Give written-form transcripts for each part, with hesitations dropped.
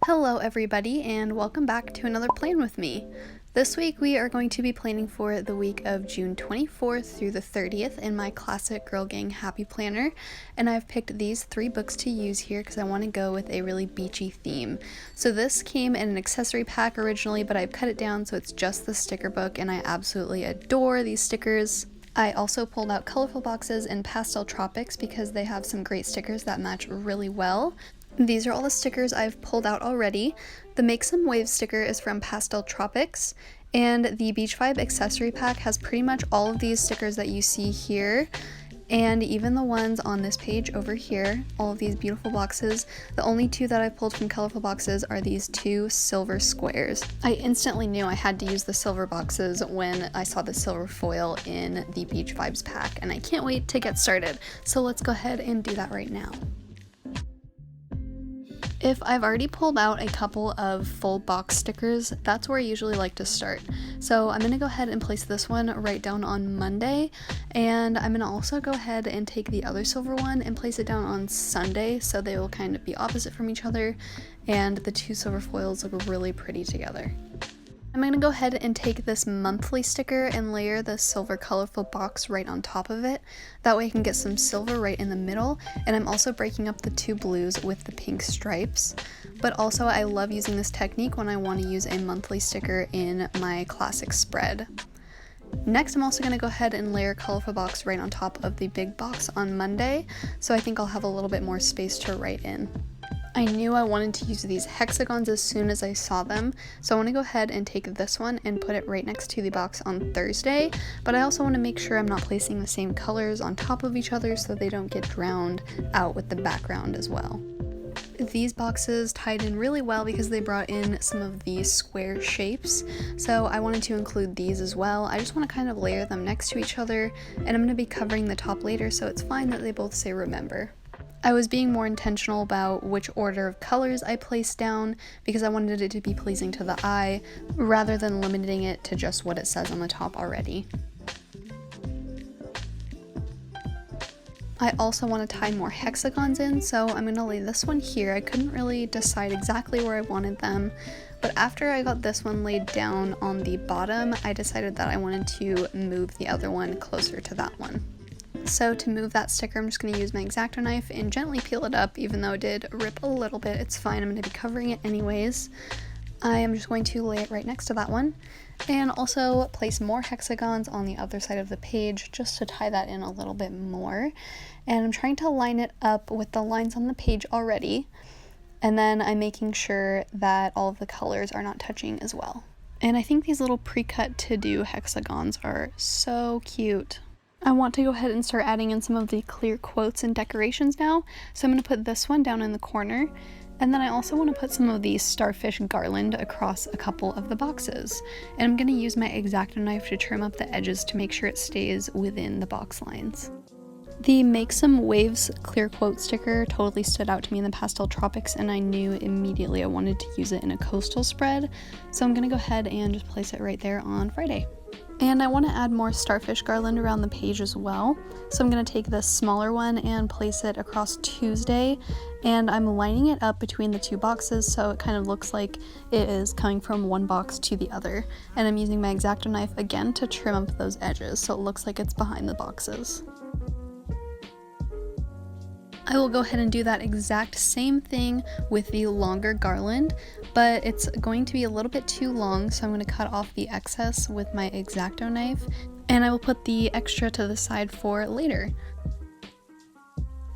Hello everybody and welcome back to another plan with me. This week we are going to be planning for the week of June 24th through the 30th in my classic Girl Gang Happy Planner, and I've picked these 3 books to use here because I want to go with a really beachy theme. So this came in an accessory pack originally, but I've cut it down so it's just the sticker book, and I absolutely adore these stickers. I also pulled out colorful boxes in Pastel Tropics because they have some great stickers that match really well. These are all the stickers I've pulled out already. The Make Some Waves sticker is from Pastel Tropics, and the Beach Vibe accessory pack has pretty much all of these stickers that you see here, and even the ones on this page over here, all of these beautiful boxes. The only 2 that I pulled from colorful boxes are these 2 silver squares. I instantly knew I had to use the silver boxes when I saw the silver foil in the Beach Vibes pack, and I can't wait to get started. So let's go ahead and do that right now. If I've already pulled out a couple of full box stickers, that's where I usually like to start. So I'm going to go ahead and place this one right down on Monday, and I'm going to also go ahead and take the other silver one and place it down on Sunday, so they will kind of be opposite from each other, and the 2 silver foils look really pretty together. I'm going to go ahead and take this monthly sticker and layer the silver colorful box right on top of it. That way I can get some silver right in the middle, and I'm also breaking up the 2 blues with the pink stripes. But also I love using this technique when I want to use a monthly sticker in my classic spread. Next, I'm also going to go ahead and layer colorful box right on top of the big box on Monday, so I think I'll have a little bit more space to write in. I knew I wanted to use these hexagons as soon as I saw them, so I want to go ahead and take this one and put it right next to the box on Thursday, but I also want to make sure I'm not placing the same colors on top of each other so they don't get drowned out with the background as well. These boxes tied in really well because they brought in some of these square shapes, so I wanted to include these as well. I just want to kind of layer them next to each other, and I'm going to be covering the top later, so it's fine that they both say remember. I was being more intentional about which order of colors I placed down because I wanted it to be pleasing to the eye rather than limiting it to just what it says on the top already. I also want to tie more hexagons in, so I'm going to lay this one here. I couldn't really decide exactly where I wanted them, but after I got this one laid down on the bottom, I decided that I wanted to move the other one closer to that one. So to move that sticker, I'm just going to use my X-Acto knife and gently peel it up, even though it did rip a little bit. It's fine, I'm going to be covering it anyways. I am just going to lay it right next to that one, and also place more hexagons on the other side of the page just to tie that in a little bit more. And I'm trying to line it up with the lines on the page already, and then I'm making sure that all of the colors are not touching as well. And I think these little pre-cut to-do hexagons are so cute. I want to go ahead and start adding in some of the clear quotes and decorations now, so I'm going to put this one down in the corner, and then I also want to put some of the starfish garland across a couple of the boxes, and I'm going to use my X-Acto knife to trim up the edges to make sure it stays within the box lines. The Make Some Waves clear quote sticker totally stood out to me in the Pastel Tropics, and I knew immediately I wanted to use it in a coastal spread, so I'm going to go ahead and just place it right there on Friday. And I want to add more starfish garland around the page as well, so I'm going to take this smaller one and place it across Tuesday, and I'm lining it up between the 2 boxes so it kind of looks like it is coming from one box to the other, and I'm using my X-Acto knife again to trim up those edges so it looks like it's behind the boxes. I will go ahead and do that exact same thing with the longer garland, but it's going to be a little bit too long, so I'm going to cut off the excess with my X-Acto knife, and I will put the extra to the side for later.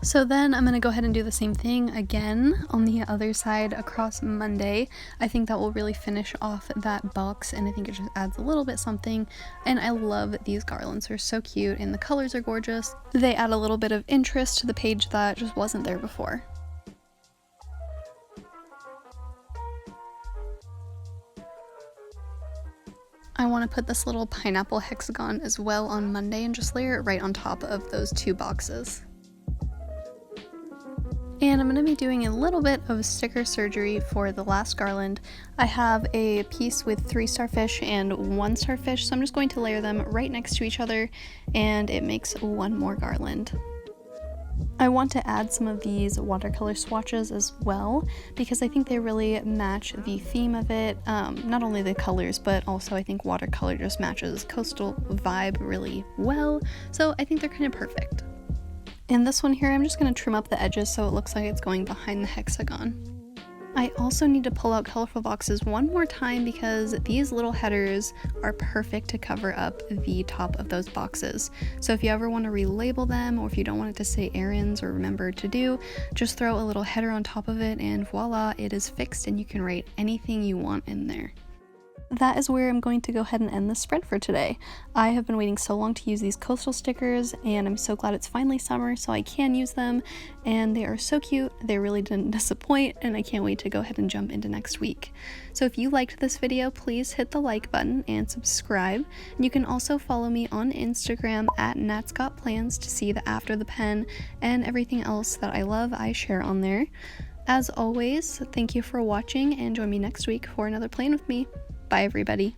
So then I'm going to go ahead and do the same thing again on the other side across Monday. I think that will really finish off that box, and I think it just adds a little bit something, and I love these garlands. They're so cute and the colors are gorgeous. They add a little bit of interest to the page that just wasn't there before. I want to put this little pineapple hexagon as well on Monday and just layer it right on top of those 2 boxes. And I'm going to be doing a little bit of sticker surgery for the last garland. I have a piece with 3 starfish and 1 starfish, so I'm just going to layer them right next to each other, and it makes one more garland. I want to add some of these watercolor swatches as well because I think they really match the theme of it. Not only the colors, but also I think watercolor just matches coastal vibe really well. So I think they're kind of perfect. In this one here, I'm just going to trim up the edges so it looks like it's going behind the hexagon. I also need to pull out colorful boxes one more time because these little headers are perfect to cover up the top of those boxes. So if you ever want to relabel them, or if you don't want it to say errands or remember to do, just throw a little header on top of it and voila, it is fixed and you can write anything you want in there. That is where I'm going to go ahead and end the spread for today. I have been waiting so long to use these coastal stickers, and I'm so glad it's finally summer so I can use them, and they are so cute. They really didn't disappoint, and I can't wait to go ahead and jump into next week. So if you liked this video, please hit the like button and subscribe. And you can also follow me on Instagram at natsgotplans to see the after the pen and everything else that I love I share on there. As always, thank you for watching, and join me next week for another plan with me. Bye everybody.